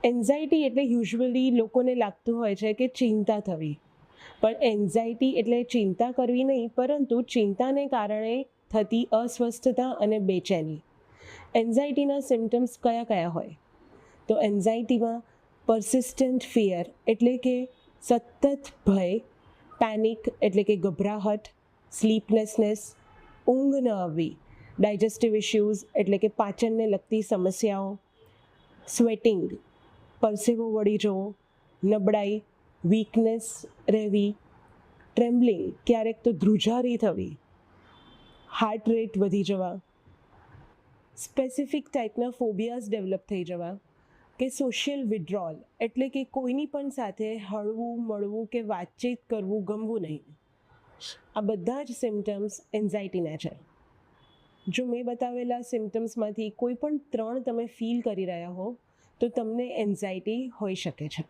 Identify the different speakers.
Speaker 1: Anxiety એટલે usually લોકોને લાગતું હોય છે કે ચિંતા થવી, પણ એન્ઝાયટી એટલે ચિંતા કરવી નહીં, પરંતુ ચિંતાને કારણે થતી અસ્વસ્થતા અને બેચેની. એન્ઝાયટીના સિમ્ટમ્સ કયા કયા હોય? તો એન્ઝાયટીમાં પરસિસ્ટન્ટ ફિયર એટલે કે સતત ભય, પેનિક એટલે કે ગભરાહટ, સ્લીપલેસનેસ, ઊંઘ ન આવવી, ડાયજેસ્ટિવ ઇશ્યુઝ એટલે કે પાચનને લગતી સમસ્યાઓ, સ્વેટિંગ પરસેવો વળી જવો, નબળાઈ વીકનેસ રહેવી, ટ્રેમ્બલિંગ ક્યારેક તો ધ્રુજારી થવી, હાર્ટ રેટ વધી જવા, સ્પેસિફિક ટાઈપના ફોબિયાઝ ડેવલપ થઈ જવા, કે સોશિયલ વિડ્રોલ એટલે કે કોઈની પણ સાથે હળવું મળવું કે વાતચીત કરવું ગમવું નહીં. આ બધા જ સિમ્ટમ્સ એન્ઝાયટીના છે. જો મેં બતાવેલા સિમ્ટમ્સમાંથી કોઈ પણ 3 તમે ફીલ કરી રહ્યા હો તો તમને એન્ઝાયટી હોઈ શકે છે.